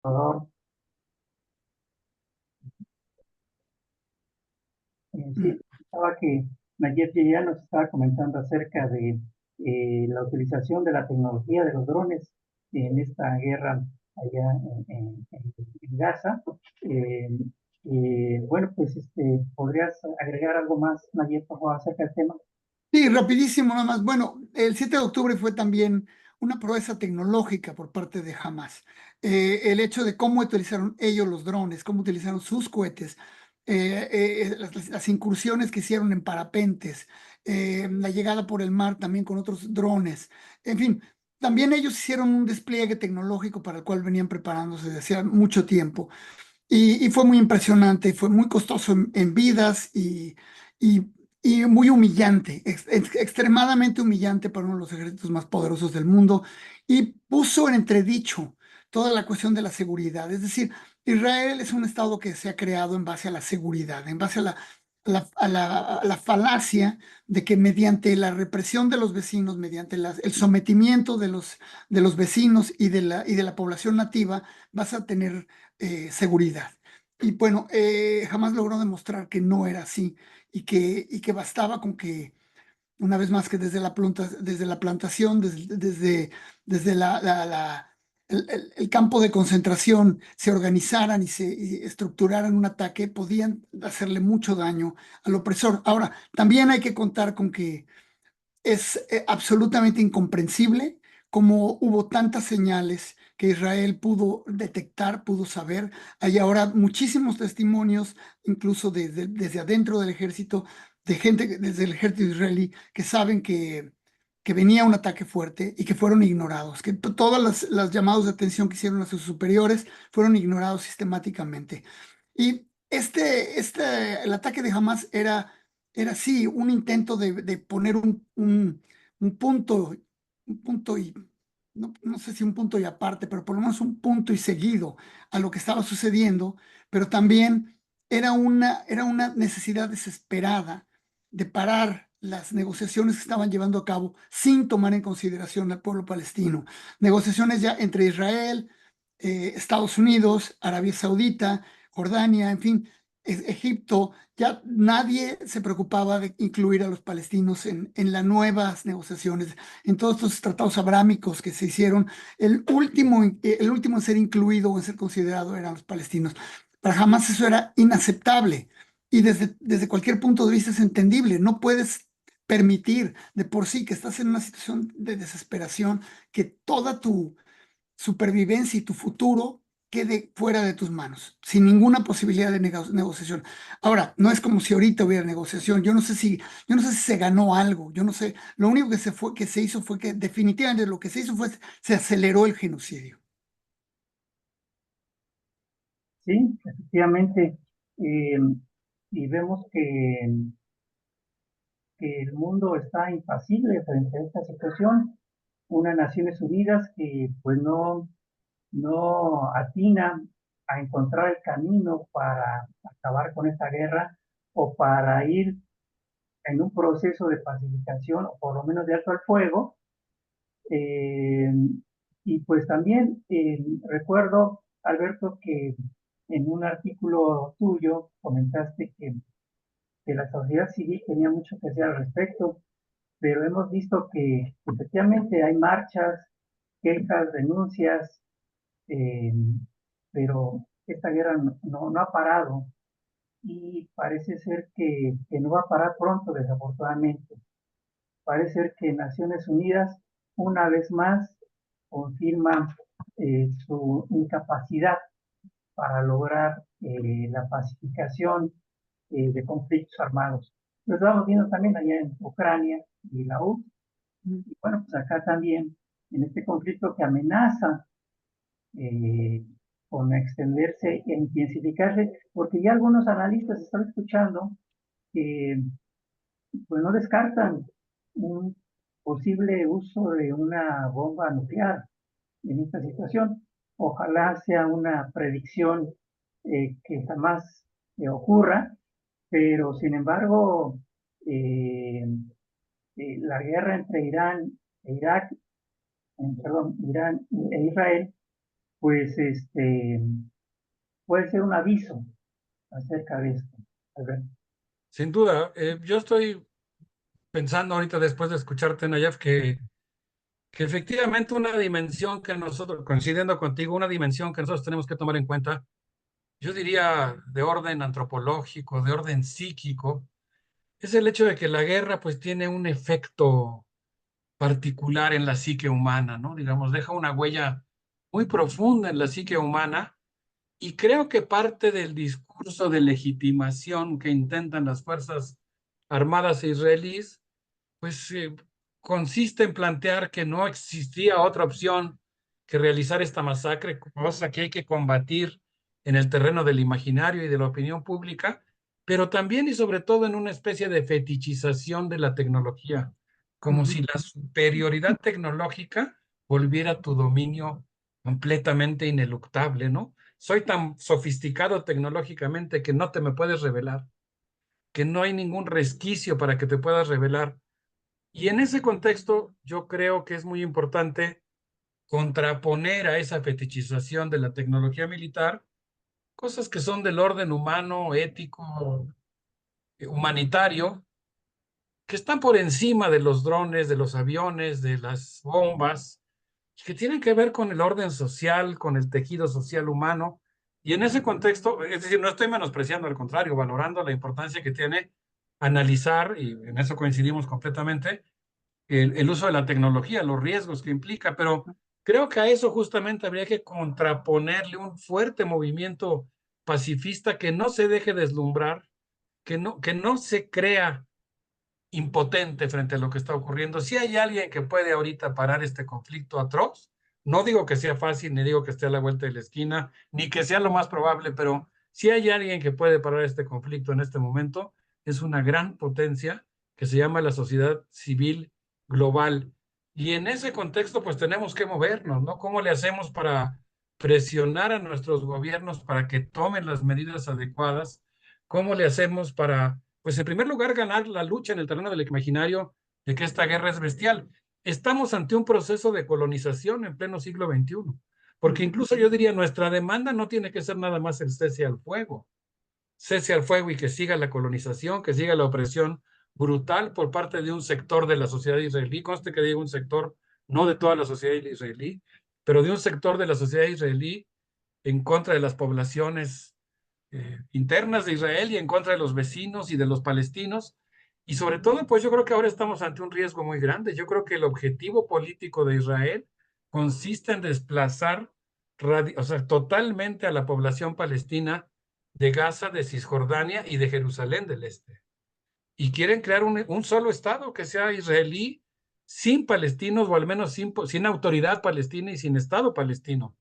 Salvador. Mm. Sí, estaba que Nayef ya nos estaba comentando acerca de la utilización de la tecnología de los drones en esta guerra allá en Gaza. Eh, bueno, pues ¿podrías agregar algo más, Nayef, por favor, acerca del tema? Sí, rapidísimo nada más. Bueno, el 7 de octubre fue también una proeza tecnológica por parte de Hamas. El hecho de cómo utilizaron ellos los drones, cómo utilizaron sus cohetes, las incursiones que hicieron en parapentes, la llegada por el mar también con otros drones. En fin, también ellos hicieron un despliegue tecnológico para el cual venían preparándose desde hacía mucho tiempo. Y fue muy impresionante, fue muy costoso en vidas y, y muy humillante, extremadamente humillante para uno de los ejércitos más poderosos del mundo y puso en entredicho toda la cuestión de la seguridad. Es decir, Israel es un estado que se ha creado en base a la seguridad, en base a la falacia de que mediante la represión de los vecinos, mediante el sometimiento de los vecinos y de la población nativa, vas a tener seguridad. Y bueno, jamás logró demostrar que no era así y que bastaba con que, una vez más, que desde la plantación, desde el campo de concentración, se organizaran y estructuraran un ataque, podían hacerle mucho daño al opresor. Ahora, también hay que contar con que es absolutamente incomprensible cómo hubo tantas señales que Israel pudo detectar, pudo saber. Hay ahora muchísimos testimonios, incluso desde adentro del ejército, de gente desde el ejército israelí que saben que venía un ataque fuerte y que fueron ignorados, que todas las llamados de atención que hicieron a sus superiores fueron ignorados sistemáticamente. Y el ataque de Hamas era sí un intento de poner un punto, un punto y, no sé si un punto y aparte, pero por lo menos un punto y seguido a lo que estaba sucediendo, pero también era una necesidad desesperada de parar las negociaciones que estaban llevando a cabo sin tomar en consideración al pueblo palestino. Negociaciones ya entre Israel, Estados Unidos, Arabia Saudita, Jordania, en fin, Egipto. Ya nadie se preocupaba de incluir a los palestinos en las nuevas negociaciones, en todos estos tratados abrámicos que se hicieron. El último en ser incluido o en ser considerado eran los palestinos. Para jamás eso era inaceptable y desde cualquier punto de vista es entendible. No puedes permitir de por sí que estás en una situación de desesperación, que toda tu supervivencia y tu futuro quede fuera de tus manos, sin ninguna posibilidad de negociación. Ahora, no es como si ahorita hubiera negociación. Yo no sé si se ganó algo, yo no sé. Lo único que se hizo fue que definitivamente lo que se hizo fue se aceleró el genocidio. Sí, efectivamente. eh, y vemos que el mundo está impasible frente a esta situación. Unas Naciones Unidas que pues no atina a encontrar el camino para acabar con esta guerra o para ir en un proceso de pacificación o por lo menos de alto al fuego. Eh, y pues también recuerdo, Alberto, que en un artículo tuyo comentaste que la sociedad civil tenía mucho que hacer al respecto, pero hemos visto que efectivamente hay marchas, quejas, denuncias, eh, pero esta guerra no ha parado y parece ser que no va a parar pronto, desafortunadamente. Parece ser que Naciones Unidas, una vez más, confirma su incapacidad para lograr la pacificación de conflictos armados. Lo estamos viendo también allá en Ucrania y la U. Y bueno, pues acá también, en este conflicto que amenaza eh, con extenderse e intensificarse, porque ya algunos analistas están escuchando que pues no descartan un posible uso de una bomba nuclear en esta situación. Ojalá sea una predicción que jamás ocurra, pero sin embargo, eh, la guerra entre Irán e Irak, perdón, Irán e Israel, pues puede ser un aviso acerca de esto. Alberto. Sin duda, yo estoy pensando ahorita después de escucharte, Nayaf, que efectivamente una dimensión que nosotros, coincidiendo contigo, una dimensión que nosotros tenemos que tomar en cuenta, yo diría de orden antropológico, de orden psíquico, es el hecho de que la guerra pues tiene un efecto particular en la psique humana, ¿no? Digamos, deja una huella muy profunda en la psique humana y creo que parte del discurso de legitimación que intentan las fuerzas armadas israelíes, pues consiste en plantear que no existía otra opción que realizar esta masacre, cosa que hay que combatir en el terreno del imaginario y de la opinión pública, pero también y sobre todo en una especie de fetichización de la tecnología, como si la superioridad tecnológica volviera tu dominio completamente ineluctable, ¿no? Soy tan sofisticado tecnológicamente que no te me puedes revelar, que no hay ningún resquicio para que te puedas revelar. Y en ese contexto, yo creo que es muy importante contraponer a esa fetichización de la tecnología militar cosas que son del orden humano, ético, humanitario, que están por encima de los drones, de los aviones, de las bombas, que tienen que ver con el orden social, con el tejido social humano. Y en ese contexto, es decir, no estoy menospreciando, al contrario, valorando la importancia que tiene analizar, y en eso coincidimos completamente, el uso de la tecnología, los riesgos que implica, pero creo que a eso justamente habría que contraponerle un fuerte movimiento pacifista que no se deje deslumbrar, que no se crea impotente frente a lo que está ocurriendo. Si hay alguien que puede ahorita parar este conflicto atroz, no digo que sea fácil, ni digo que esté a la vuelta de la esquina, ni que sea lo más probable, pero si hay alguien que puede parar este conflicto en este momento, es una gran potencia que se llama la sociedad civil global. Y en ese contexto, pues tenemos que movernos, ¿no? ¿Cómo le hacemos para presionar a nuestros gobiernos para que tomen las medidas adecuadas? ¿Cómo le hacemos para, pues en primer lugar, ganar la lucha en el terreno del imaginario de que esta guerra es bestial? Estamos ante un proceso de colonización en pleno siglo XXI, porque incluso yo diría, nuestra demanda no tiene que ser nada más el cese al fuego y que siga la colonización, que siga la opresión brutal por parte de un sector de la sociedad israelí. Conste que digo un sector, no de toda la sociedad israelí, pero de un sector de la sociedad israelí en contra de las poblaciones internas de Israel y en contra de los vecinos y de los palestinos. Y sobre todo, pues yo creo que ahora estamos ante un riesgo muy grande. Yo creo que el objetivo político de Israel consiste en desplazar o sea, totalmente a la población palestina de Gaza, de Cisjordania y de Jerusalén del Este. Y quieren crear un solo Estado que sea israelí, sin palestinos o al menos sin autoridad palestina y sin Estado palestino.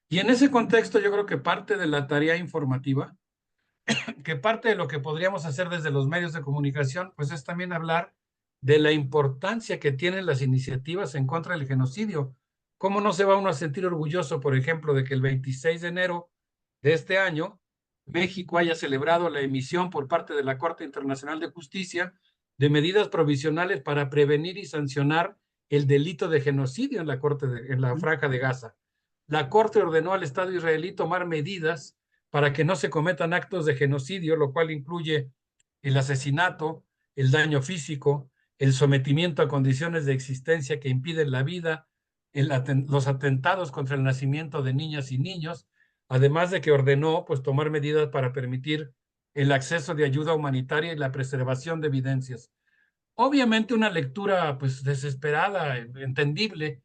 Y en ese contexto yo creo que parte de la tarea informativa, que parte de lo que podríamos hacer desde los medios de comunicación, pues es también hablar de la importancia que tienen las iniciativas en contra del genocidio. ¿Cómo no se va uno a sentir orgulloso, por ejemplo, de que el 26 de enero de este año México haya celebrado la emisión por parte de la Corte Internacional de Justicia de medidas provisionales para prevenir y sancionar el delito de genocidio en en la Franja de Gaza? La Corte ordenó al Estado israelí tomar medidas para que no se cometan actos de genocidio, lo cual incluye el asesinato, el daño físico, el sometimiento a condiciones de existencia que impiden la vida, los atentados contra el nacimiento de niñas y niños, además de que ordenó pues tomar medidas para permitir el acceso de ayuda humanitaria y la preservación de evidencias. Obviamente una lectura pues desesperada, entendible,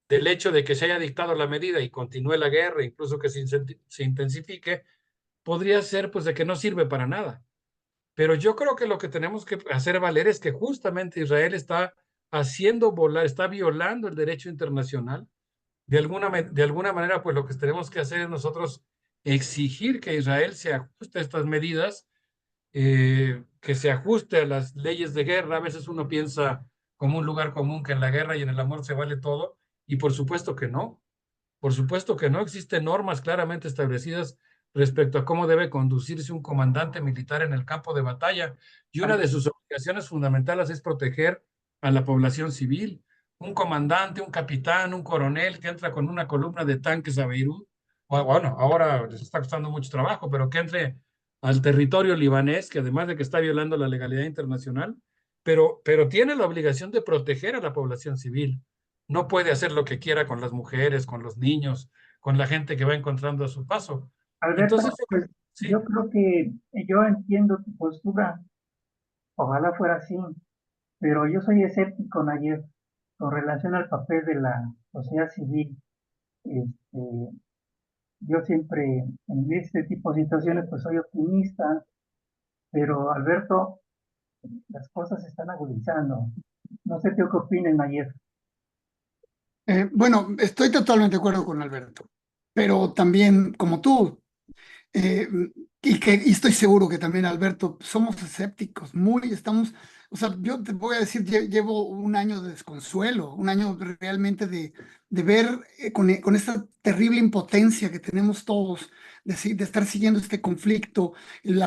del hecho de que se haya dictado la medida y continúe la guerra, incluso que se intensifique, podría ser pues de que no sirve para nada. Pero yo creo que lo que tenemos que hacer valer es que justamente Israel está haciendo volar, está violando el derecho internacional. De alguna manera, pues lo que tenemos que hacer es nosotros exigir que Israel se ajuste a estas medidas, que se ajuste a las leyes de guerra. A veces uno piensa como un lugar común que en la guerra y en el amor se vale todo, y por supuesto que no. Por supuesto que no existen normas claramente establecidas respecto a cómo debe conducirse un comandante militar en el campo de batalla. Y una de sus obligaciones fundamentales es proteger a la población civil. un comandante, un capitán, un coronel que entra con una columna de tanques a Beirut, bueno, ahora les está costando mucho trabajo, pero que entre al territorio libanés, que además de que está violando la legalidad internacional, pero tiene la obligación de proteger a la población civil. No puede hacer lo que quiera con las mujeres, con los niños, con la gente que va encontrando a su paso. Entonces, Alberto, pues sí, yo creo que yo entiendo tu postura, ojalá fuera así, pero yo soy escéptico, Nayef, con relación al papel de la sociedad civil. Este, yo siempre en este tipo de situaciones pues soy optimista, pero Alberto, las cosas se están agudizando. No sé qué opinen, Nayef. Bueno, estoy totalmente de acuerdo con Alberto, pero también, como tú, Eh, y estoy seguro que también, Alberto, somos escépticos, o sea, yo te voy a decir, llevo un año de desconsuelo, un año realmente de ver con esta terrible impotencia que tenemos todos de estar siguiendo este conflicto, el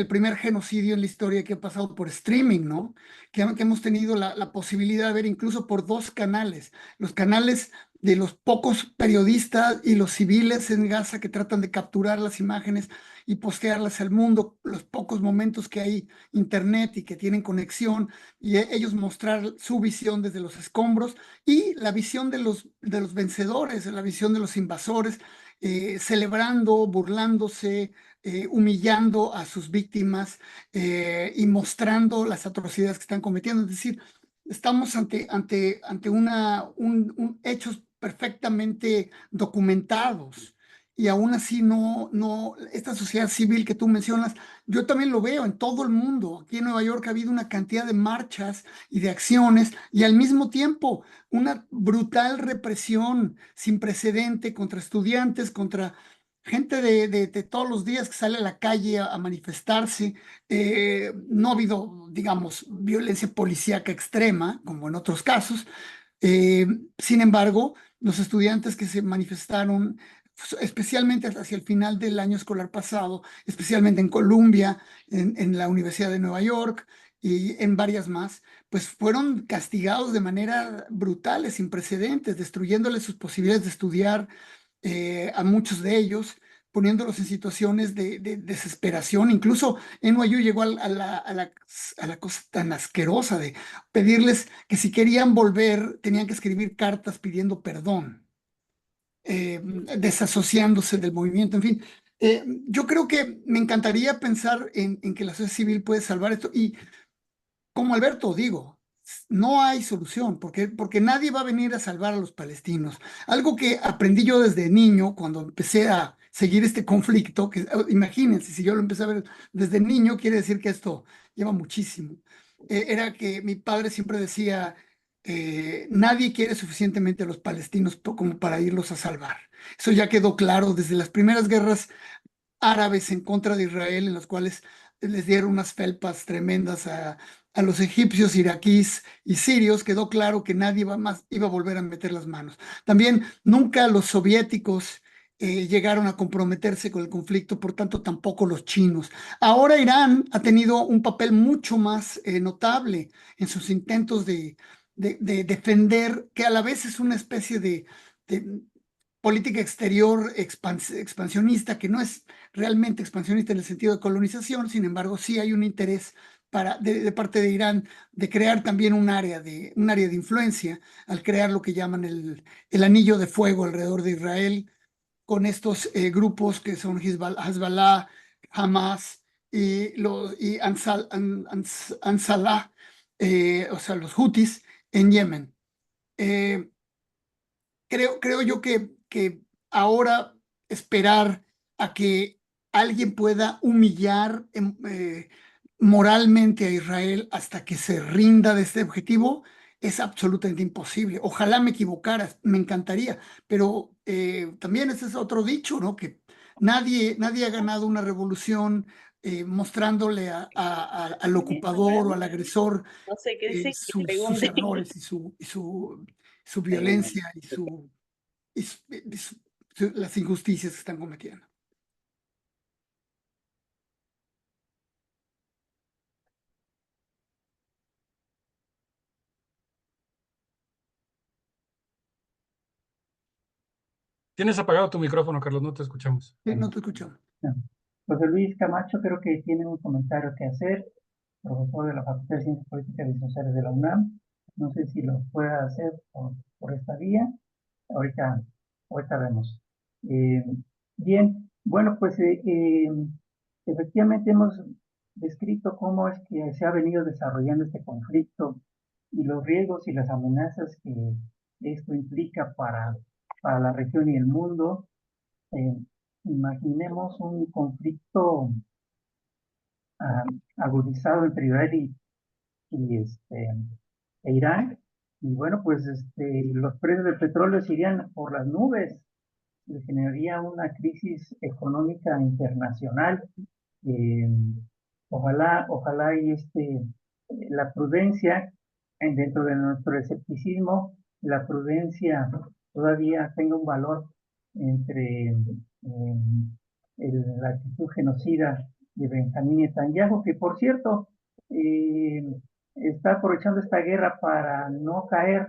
primer genocidio en la historia que ha pasado por streaming, ¿no? Que hemos tenido la posibilidad de ver incluso por dos canales, los canales de los pocos periodistas y los civiles en Gaza que tratan de capturar las imágenes y postearlas al mundo, los pocos momentos que hay internet y que tienen conexión, y ellos mostrar su visión desde los escombros y la visión de los vencedores, la visión de los invasores, celebrando, burlándose, humillando a sus víctimas y mostrando las atrocidades que están cometiendo. Es decir, estamos ante hechos perfectamente documentados. Y aún así esta sociedad civil que tú mencionas, yo también lo veo en todo el mundo. Aquí en Nueva York ha habido una cantidad de marchas y de acciones y al mismo tiempo una brutal represión sin precedente contra estudiantes, contra gente de todos los días que sale a la calle a manifestarse. No ha habido, digamos, violencia policíaca extrema, como en otros casos. Eh, Sin embargo, los estudiantes que se manifestaron, especialmente hacia el final del año escolar pasado, especialmente en Columbia, en la Universidad de Nueva York y en varias más, pues fueron castigados de manera brutal, sin precedentes, destruyéndoles sus posibilidades de estudiar a muchos de ellos, poniéndolos en situaciones de desesperación. Incluso NYU llegó a la cosa tan asquerosa de pedirles que si querían volver tenían que escribir cartas pidiendo perdón, desasociándose del movimiento, en fin. Yo creo que me encantaría pensar en que la sociedad civil puede salvar esto y como Alberto digo, no hay solución porque nadie va a venir a salvar a los palestinos. Algo que aprendí yo desde niño cuando empecé a seguir este conflicto, que imagínense, si yo lo empecé a ver desde niño, quiere decir que esto lleva muchísimo. Era que mi padre siempre decía, nadie quiere suficientemente a los palestinos como para irlos a salvar. Eso ya quedó claro desde las primeras guerras árabes en contra de Israel, en las cuales les dieron unas felpas tremendas a los egipcios, iraquíes y sirios. Quedó claro que nadie iba a volver a meter las manos. También nunca los soviéticos llegaron a comprometerse con el conflicto, por tanto tampoco los chinos. Ahora Irán ha tenido un papel mucho más notable en sus intentos de defender, que a la vez es una especie de política exterior expansionista, que no es realmente expansionista en el sentido de colonización. Sin embargo, sí hay un interés de parte de Irán de crear también un área de influencia al crear lo que llaman el anillo de fuego alrededor de Israel, con estos grupos que son Hezbollah, Hamas y Ansarallah, o sea, los Houthis en Yemen. Eh, creo yo que ahora esperar a que alguien pueda humillar moralmente a Israel hasta que se rinda de este objetivo es absolutamente imposible. Ojalá me equivocara, me encantaría, pero también ese es otro dicho, ¿no? Que nadie ha ganado una revolución mostrándole al ocupador o al agresor No sé qué dice, que sus pregunte. errores su violencia y las injusticias que están cometiendo. Tienes apagado tu micrófono, Carlos, no te escuchamos. Sí, no te escucho. No. José Luis Camacho creo que tiene un comentario que hacer, profesor de la Facultad de Ciencias Políticas y Sociales de la UNAM. No sé si lo pueda hacer por esta vía. Ahorita vemos. Eh, Bien, bueno, pues efectivamente hemos descrito cómo es que se ha venido desarrollando este conflicto y los riesgos y las amenazas que esto implica para la región y el mundo. Eh, Imaginemos un conflicto ah, agudizado entre Israel e Irán. Y bueno, pues los precios del petróleo se irían por las nubes, se generaría una crisis económica internacional. Eh, ojalá la prudencia, dentro de nuestro escepticismo, la prudencia todavía tenga un valor entre la actitud genocida de Benjamín Netanyahu, que por cierto eh, está aprovechando esta guerra para no caer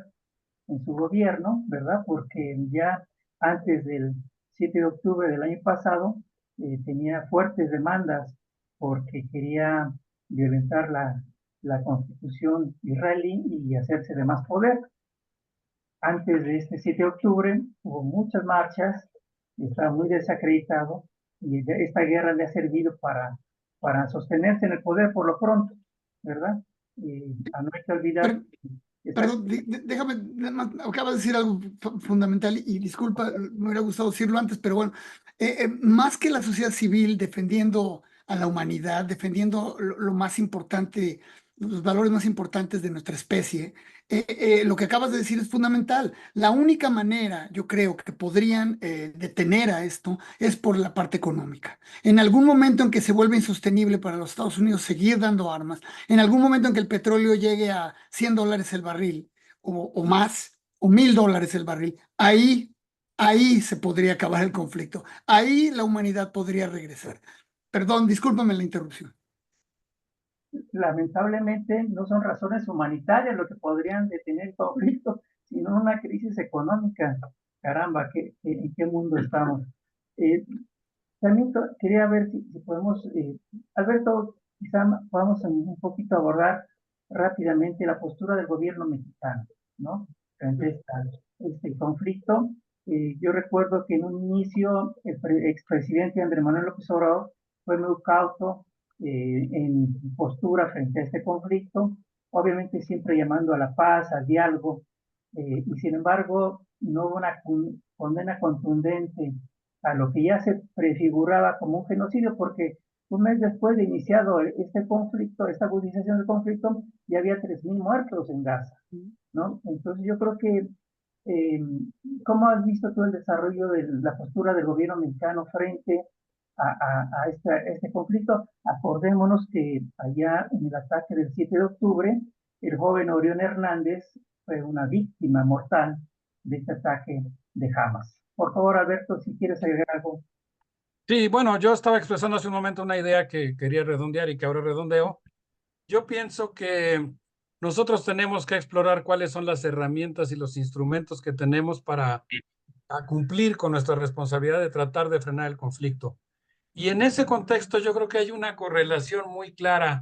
en su gobierno, ¿verdad? Porque ya antes del 7 de octubre del año pasado tenía fuertes demandas porque quería violentar la constitución israelí y hacerse de más poder. Antes de este 7 de octubre hubo muchas marchas, estaba muy desacreditado y esta guerra le ha servido para sostenerse en el poder por lo pronto, ¿verdad? No hay que olvidar. Perdón, déjame, acabas de decir algo fundamental y disculpa, me hubiera gustado decirlo antes, pero bueno, más que la sociedad civil defendiendo a la humanidad, defendiendo lo más importante, los valores más importantes de nuestra especie, lo que acabas de decir es fundamental. La única manera, yo creo, que podrían detener a esto es por la parte económica. En algún momento en que se vuelve insostenible para los Estados Unidos seguir dando armas, en algún momento en que el petróleo llegue a $100 el barril o más, o $1,000 el barril, ahí se podría acabar el conflicto. Ahí la humanidad podría regresar. Perdón, discúlpame la interrupción. Lamentablemente no son razones humanitarias lo que podrían detener el conflicto, sino una crisis económica. Caramba, ¿en qué mundo estamos? Eh, También quería ver si podemos, Alberto, quizá podamos un poquito abordar rápidamente la postura del gobierno mexicano, ¿no? Frente a este conflicto. Yo recuerdo que en un inicio el expresidente Andrés Manuel López Obrador fue muy cauto en postura frente a este conflicto, obviamente siempre llamando a la paz, al diálogo, y sin embargo no hubo una condena contundente a lo que ya se prefiguraba como un genocidio, porque un mes después de iniciado este conflicto, esta agudización del conflicto, ya había 3.000 muertos en Gaza, ¿no? Entonces yo creo que, eh, ¿cómo has visto tú el desarrollo de la postura del gobierno mexicano frente a este conflicto? Acordémonos que allá en el ataque del 7 de octubre, el joven Orión Hernández fue una víctima mortal de este ataque de Hamas. Por favor, Alberto, si quieres agregar algo. Sí, bueno, yo estaba expresando hace un momento una idea que quería redondear y que ahora redondeo. Yo pienso que nosotros tenemos que explorar cuáles son las herramientas y los instrumentos que tenemos para cumplir con nuestra responsabilidad de tratar de frenar el conflicto. Y en ese contexto yo creo que hay una correlación muy clara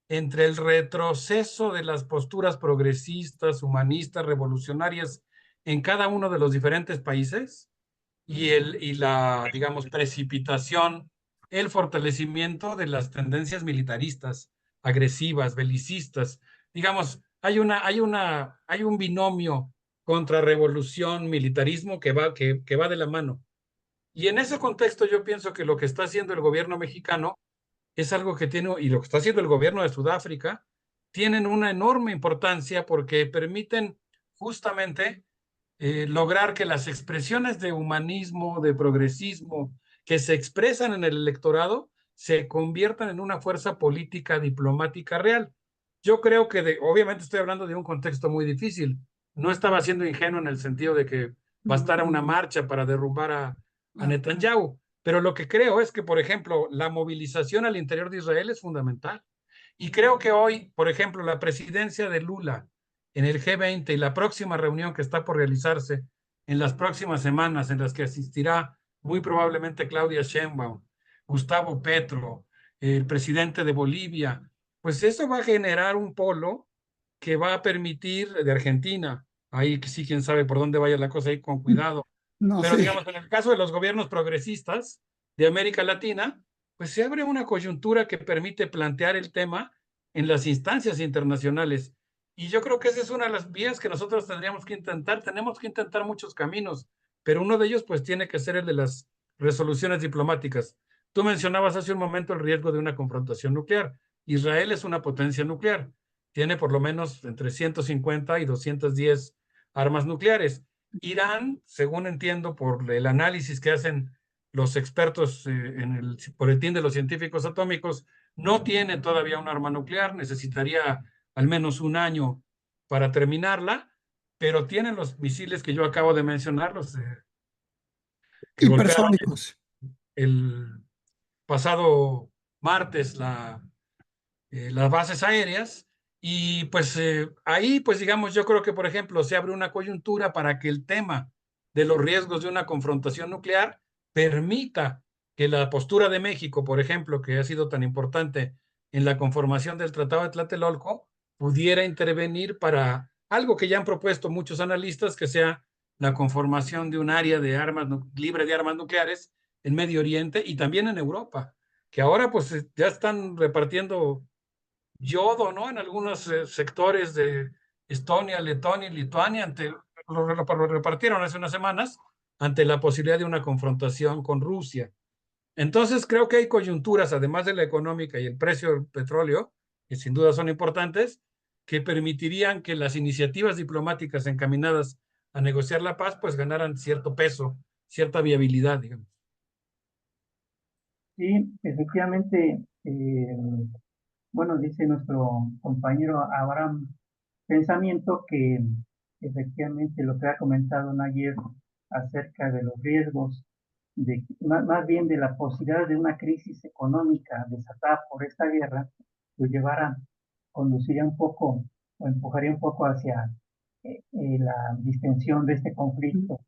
entre el retroceso de las posturas progresistas, humanistas, revolucionarias en cada uno de los diferentes países y la, digamos, precipitación, el fortalecimiento de las tendencias militaristas, agresivas, belicistas. Digamos, hay un binomio contrarrevolución, militarismo que va de la mano. Y en ese contexto yo pienso que lo que está haciendo el gobierno mexicano es algo que tiene, y lo que está haciendo el gobierno de Sudáfrica, tienen una enorme importancia porque permiten justamente lograr que las expresiones de humanismo, de progresismo, que se expresan en el electorado, se conviertan en una fuerza política diplomática real. Yo creo que, obviamente estoy hablando de un contexto muy difícil, no estaba siendo ingenuo en el sentido de que bastara una marcha para derrumbar a Netanyahu, pero lo que creo es que, por ejemplo, la movilización al interior de Israel es fundamental. Y creo que hoy, por ejemplo, la presidencia de Lula en el G20 y la próxima reunión que está por realizarse en las próximas semanas, en las que asistirá muy probablemente Claudia Sheinbaum, Gustavo Petro, el presidente de Bolivia, pues eso va a generar un polo que va a permitir de Argentina, ahí sí, quién sabe por dónde vaya la cosa, ahí con cuidado. No Pero sé. digamos, en el caso de los gobiernos progresistas de América Latina, pues se abre una coyuntura que permite plantear el tema en las instancias internacionales. Y yo creo que esa es una de las vías que nosotros tendríamos que intentar. Tenemos que intentar muchos caminos, pero uno de ellos pues tiene que ser el de las resoluciones diplomáticas. Tú mencionabas hace un momento el riesgo de una confrontación nuclear. Israel es una potencia nuclear. Tiene por lo menos entre 150 y 210 armas nucleares. Irán, según entiendo por el análisis que hacen los expertos en el boletín de los científicos atómicos, no tiene todavía un arma nuclear, necesitaría al menos un año para terminarla, pero tienen los misiles que yo acabo de mencionar, los que golpearon Hipersónicos. el pasado martes las bases aéreas. Y pues ahí, pues digamos, yo creo que, por ejemplo, se abre una coyuntura para que el tema de los riesgos de una confrontación nuclear permita que la postura de México, por ejemplo, que ha sido tan importante en la conformación del Tratado de Tlatelolco, pudiera intervenir para algo que ya han propuesto muchos analistas, que sea la conformación de un área de armas libre de armas nucleares en Medio Oriente y también en Europa, que ahora pues ya están repartiendo yodo, ¿no? En algunos sectores de Estonia, Letonia y Lituania, lo repartieron hace unas semanas, ante la posibilidad de una confrontación con Rusia. Entonces creo que hay coyunturas, además de la económica y el precio del petróleo, que sin duda son importantes, que permitirían que las iniciativas diplomáticas encaminadas a negociar la paz, pues ganaran cierto peso, cierta viabilidad, digamos. Sí, efectivamente, bueno, dice nuestro compañero Abraham Pensamiento que efectivamente lo que ha comentado Nayef acerca de los riesgos, más bien de la posibilidad de una crisis económica desatada por esta guerra, lo llevara, conduciría un poco o empujaría un poco hacia la distensión de este conflicto.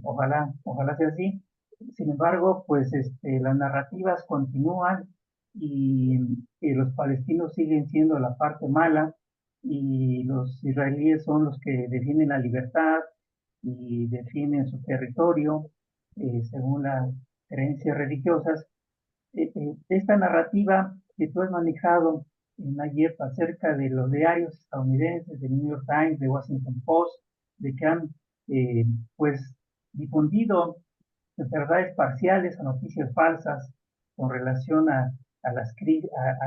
Ojalá sea así. Sin embargo, pues las narrativas continúan y, los palestinos siguen siendo la parte mala y los israelíes son los que defienden la libertad y defienden su territorio según las creencias religiosas. Esta narrativa que tú has manejado en ayer acerca de los diarios estadounidenses, de New York Times, de Washington Post, de que han eh, pues difundido verdades parciales o noticias falsas con relación a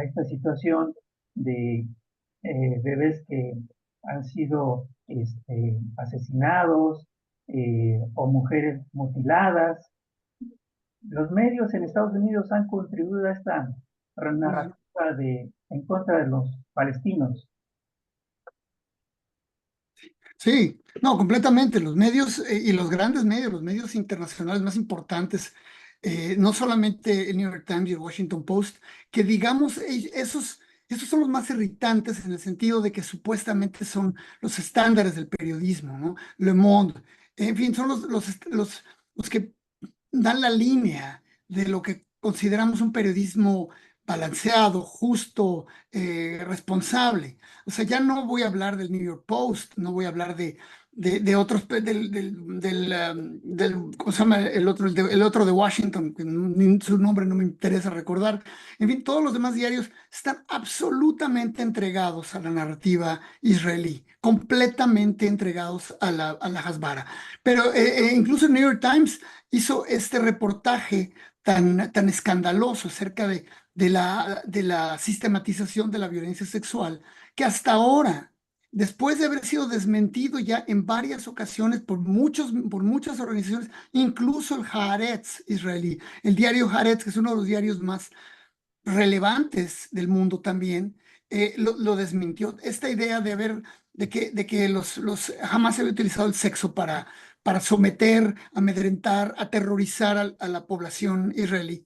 esta situación de bebés que han sido asesinados o mujeres mutiladas. Los medios en Estados Unidos han contribuido a esta narrativa en contra de los palestinos. Sí, no, completamente. Los medios y los grandes medios, los medios internacionales más importantes, no solamente el New York Times y el Washington Post, que digamos, esos son los más irritantes en el sentido de que supuestamente son los estándares del periodismo, ¿no? Le Monde, en fin, son los que dan la línea de lo que consideramos un periodismo balanceado, justo, responsable. O sea, ya no voy a hablar del New York Post, no voy a hablar de otros, ¿cómo se llama? El otro de Washington, que su nombre no me interesa recordar. En fin, todos los demás diarios están absolutamente entregados a la narrativa israelí, completamente entregados a la Hasbara. Pero incluso el New York Times hizo este reportaje tan escandaloso acerca de la sistematización de la violencia sexual, que hasta ahora, después de haber sido desmentido ya en varias ocasiones por muchas organizaciones, incluso el Haaretz israelí, el diario Haaretz, que es uno de los diarios más relevantes del mundo también, lo desmintió. Esta idea de que jamás se había utilizado el sexo para someter, amedrentar, aterrorizar a la población israelí.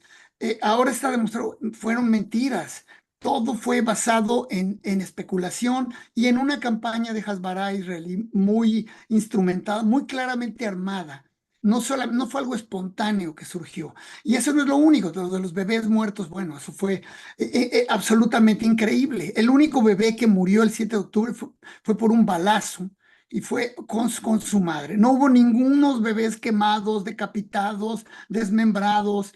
Ahora está demostrado, fueron mentiras. todo fue basado en especulación y en una campaña de Hasbara israelí muy instrumentada, muy claramente armada. No fue algo espontáneo que surgió. Y eso no es lo único, lo de los bebés muertos, bueno, eso fue absolutamente increíble. El único bebé que murió el 7 de octubre fue por un balazo y fue con su madre. No hubo ningunos bebés quemados, decapitados, desmembrados.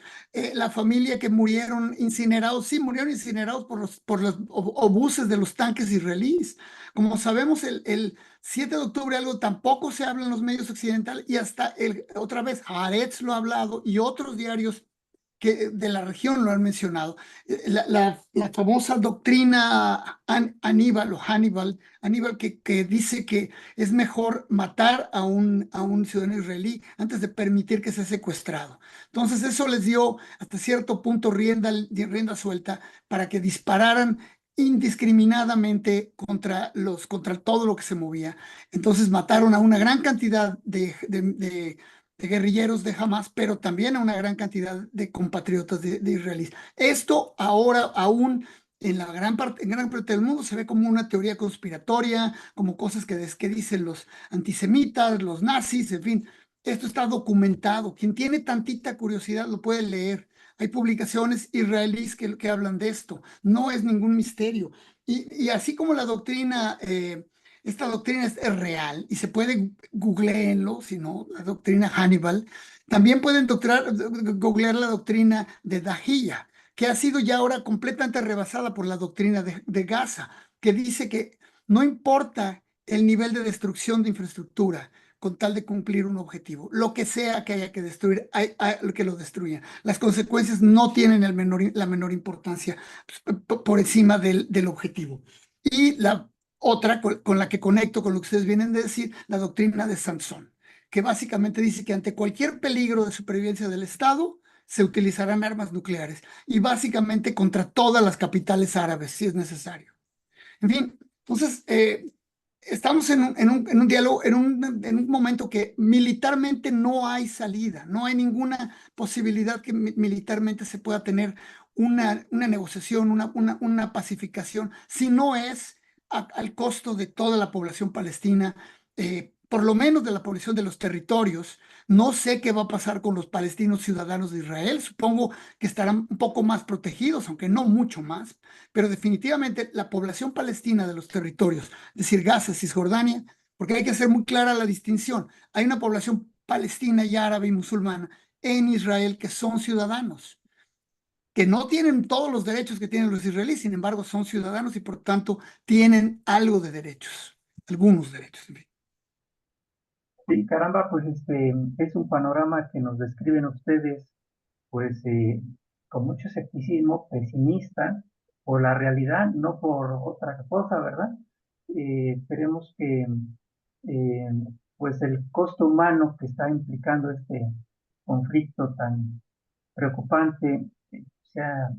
La familia que murieron incinerados, sí, murieron incinerados por los obuses de los tanques israelíes. Como sabemos, el 7 de octubre algo tampoco se habla en los medios occidentales y hasta otra vez Haaretz lo ha hablado y otros diarios que de la región lo han mencionado. La famosa doctrina Aníbal o Aníbal que dice que es mejor matar a un ciudadano israelí antes de permitir que sea secuestrado. Entonces eso les dio hasta cierto punto rienda suelta para que dispararan indiscriminadamente contra todo lo que se movía. Entonces mataron a una gran cantidad de guerrilleros de Hamas, pero también a una gran cantidad de compatriotas de israelíes. Esto ahora aún en en gran parte del mundo se ve como una teoría conspiratoria, como cosas que dicen los antisemitas, los nazis, en fin. Esto está documentado. Quien tiene tantita curiosidad lo puede leer. Hay publicaciones israelíes que hablan de esto. No es ningún misterio. Y así como esta doctrina es real y se puede googleenlo, si no, la doctrina Hannibal. También pueden googlear la doctrina de Dahiyya, que ha sido ya ahora completamente rebasada por la doctrina de Gaza, que dice que no importa el nivel de destrucción de infraestructura con tal de cumplir un objetivo. Lo que sea que haya que destruir, hay que lo destruya. Las consecuencias no tienen la menor importancia por encima del objetivo. Y la otra con la que conecto con lo que ustedes vienen de decir, la doctrina de Sansón, que básicamente dice que ante cualquier peligro de supervivencia del Estado, se utilizarán armas nucleares y básicamente contra todas las capitales árabes, si es necesario. En fin, entonces, estamos en un diálogo, en un momento que militarmente no hay salida, no hay ninguna posibilidad que militarmente se pueda tener una negociación, una pacificación, si no es al costo de toda la población palestina, por lo menos de la población de los territorios. No sé qué va a pasar con los palestinos ciudadanos de Israel, supongo que estarán un poco más protegidos, aunque no mucho más, pero definitivamente la población palestina de los territorios, es decir, Gaza, Cisjordania, porque hay que hacer muy clara la distinción. Hay una población palestina y árabe y musulmana en Israel que son ciudadanos, que no tienen todos los derechos que tienen los israelíes, sin embargo son ciudadanos y por tanto tienen algo de derechos, algunos derechos. En fin. Sí, caramba, pues es un panorama que nos describen ustedes, pues con mucho escepticismo, pesimista, por la realidad, no por otra cosa, ¿verdad? Esperemos que eh, pues el costo humano que está implicando este conflicto tan preocupante sea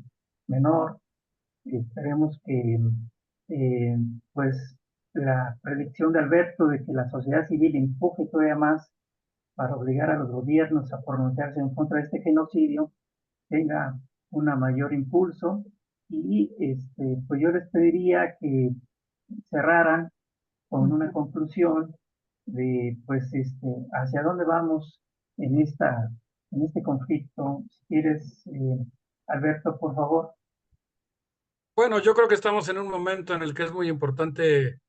menor. Esperemos que eh, pues la predicción de Alberto de que la sociedad civil empuje todavía más para obligar a los gobiernos a pronunciarse en contra de este genocidio tenga una mayor impulso y pues yo les pediría que cerraran con una conclusión de pues hacia dónde vamos en este conflicto. Si quieres, Alberto, por favor. Bueno, yo creo que estamos en un momento en el que es muy importante,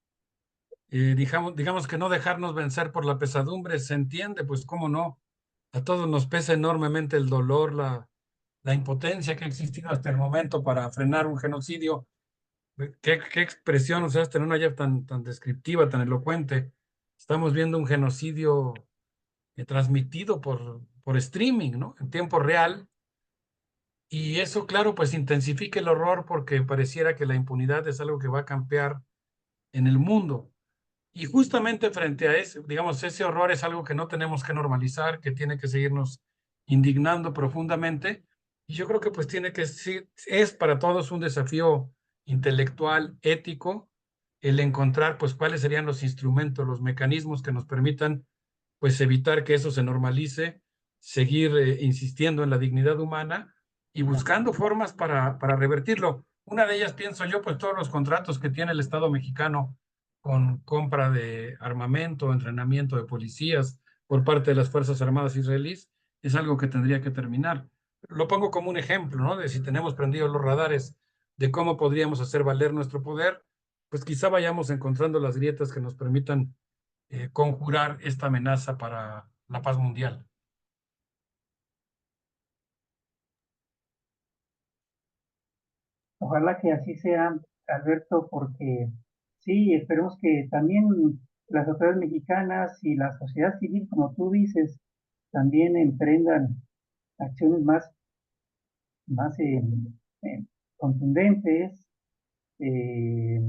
digamos que no dejarnos vencer por la pesadumbre. Se entiende, pues cómo no. A todos nos pesa enormemente el dolor, la impotencia que ha existido hasta el momento para frenar un genocidio. ¿Qué expresión usaste en una ya tan descriptiva, tan elocuente? Estamos viendo un genocidio transmitido por streaming, ¿no? En tiempo real. Y eso, claro, pues intensifica el horror porque pareciera que la impunidad es algo que va a campear en el mundo. Y justamente frente a ese, digamos, ese horror es algo que no tenemos que normalizar, que tiene que seguirnos indignando profundamente. Y yo creo que pues tiene que ser, es para todos un desafío intelectual, ético, el encontrar pues cuáles serían los instrumentos, los mecanismos que nos permitan pues evitar que eso se normalice, seguir insistiendo en la dignidad humana y buscando formas para revertirlo. Una de ellas, pienso yo, pues todos los contratos que tiene el Estado mexicano con compra de armamento, entrenamiento de policías por parte de las Fuerzas Armadas israelíes, es algo que tendría que terminar. Lo pongo como un ejemplo, ¿no? De si tenemos prendidos los radares de cómo podríamos hacer valer nuestro poder, pues quizá vayamos encontrando las grietas que nos permitan conjurar esta amenaza para la paz mundial. Ojalá que así sea, Alberto, porque sí, esperemos que también las autoridades mexicanas y la sociedad civil, como tú dices, también emprendan acciones más contundentes. Eh,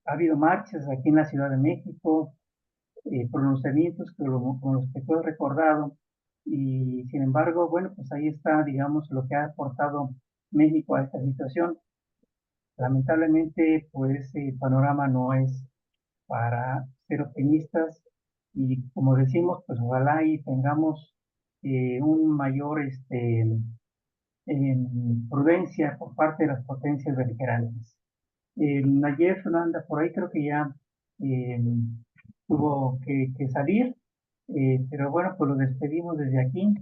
ha habido marchas aquí en la Ciudad de México, pronunciamientos como los que tú has recordado, y sin embargo, bueno, pues ahí está, digamos, lo que ha aportado México a esta situación. Lamentablemente, pues el panorama no es para ser optimistas y como decimos, pues ojalá y tengamos un mayor prudencia por parte de las potencias beligerantes. Nayef no anda por ahí, creo que ya eh, tuvo que salir, pero bueno, pues lo despedimos desde aquí.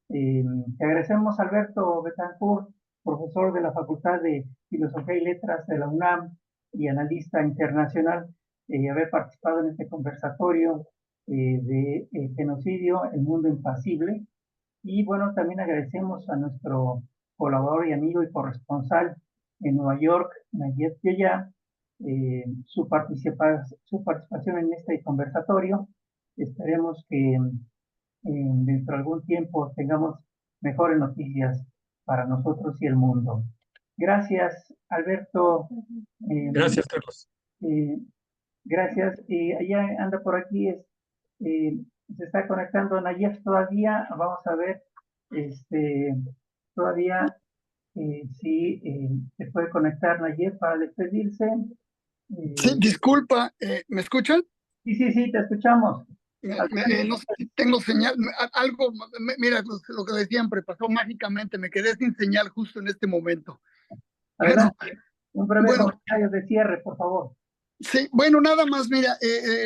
Te agradecemos, Alberto Betancourt, profesor de la Facultad de Filosofía y Letras de la UNAM y analista internacional, haber participado en este conversatorio de genocidio, el mundo impasible. Y bueno, también agradecemos a nuestro colaborador y amigo y corresponsal en Nueva York, Nayef Yeya, su participación en este conversatorio. Esperemos que dentro de algún tiempo tengamos mejores noticias para nosotros y el mundo. Gracias, Alberto. Gracias, Carlos. Eh, Gracias. Allá anda por aquí, eh, se está conectando Nayef todavía. Vamos a ver, todavía si se puede conectar Nayef para despedirse. Sí, Eh, disculpa, ¿me escuchan? sí, sí, sí, te escuchamos. No sé si tengo señal, algo, mira, lo que de siempre pasó mágicamente, me quedé sin señal justo en este momento. Bueno, Adelante, un breve bueno, comentario de cierre, por favor. sí, bueno, nada más, mira,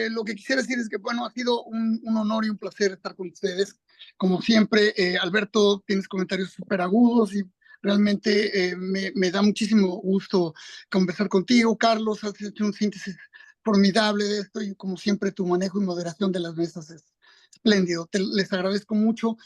lo que quisiera decir es que, bueno, ha sido un honor y un placer estar con ustedes. Como siempre, Alberto, tienes comentarios súper agudos y realmente me da muchísimo gusto conversar contigo. Carlos, has hecho un síntesis formidable de esto y como siempre tu manejo y moderación de las mesas es espléndido. Les agradezco mucho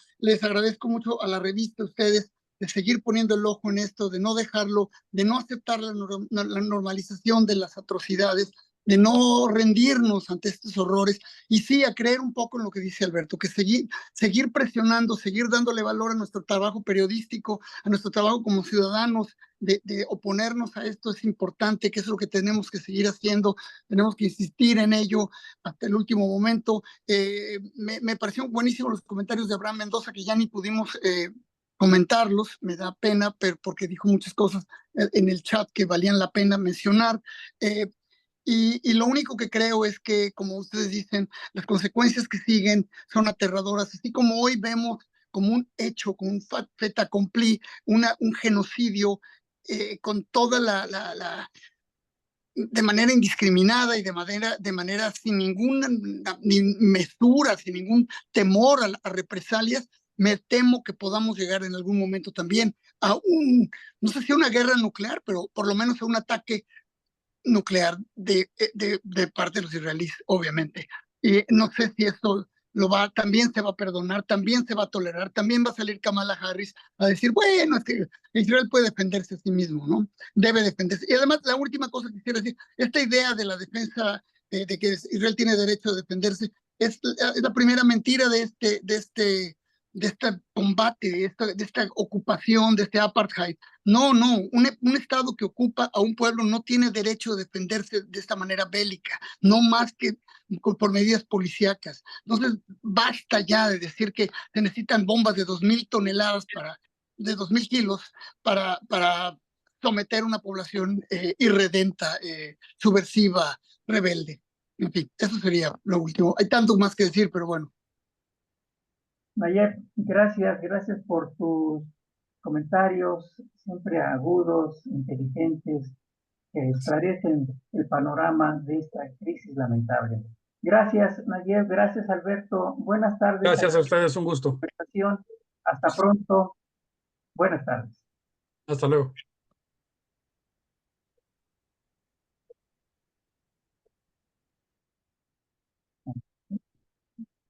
a la revista, a ustedes, de seguir poniendo el ojo en esto, de no dejarlo, de no aceptar la normalización de las atrocidades, de no rendirnos ante estos horrores y sí a creer un poco en lo que dice Alberto, que seguir presionando, seguir dándole valor a nuestro trabajo periodístico, a nuestro trabajo como ciudadanos, de oponernos a esto es importante, que es lo que tenemos que seguir haciendo, tenemos que insistir en ello hasta el último momento. Me parecieron buenísimos los comentarios de Abraham Mendoza, que ya ni pudimos comentarlos, me da pena, pero porque dijo muchas cosas en el chat que valían la pena mencionar. Eh, y lo único que creo es que, como ustedes dicen, las consecuencias que siguen son aterradoras, así como hoy vemos como un hecho, como un fait accompli, un genocidio con toda la de manera indiscriminada y de manera sin ninguna ni mesura, sin ningún temor a represalias, me temo que podamos llegar en algún momento también a no sé si a una guerra nuclear, pero por lo menos a un ataque nuclear de parte de los israelíes, obviamente. Y no sé si esto también se va a perdonar, también se va a tolerar, también va a salir Kamala Harris a decir, bueno, es que Israel puede defenderse a sí mismo, ¿no? Debe defenderse. Y además, la última cosa que quiero decir, esta idea de la defensa, de que Israel tiene derecho a defenderse, es la primera mentira de este combate, de esta ocupación, de este apartheid. No, un Estado que ocupa a un pueblo no tiene derecho a defenderse de esta manera bélica, no más que por medidas policíacas. Entonces, basta ya de decir que se necesitan bombas de 2.000 toneladas, de 2.000 kilos, para someter una población irredenta, subversiva, rebelde. En fin, eso sería lo último. Hay tanto más que decir, pero bueno. Nayef, gracias por tus comentarios siempre agudos, inteligentes, que esclarecen el panorama de esta crisis lamentable. Gracias, Nayef, gracias, Alberto. Buenas tardes. Gracias a ustedes, un gusto. Hasta pronto. Buenas tardes. Hasta luego.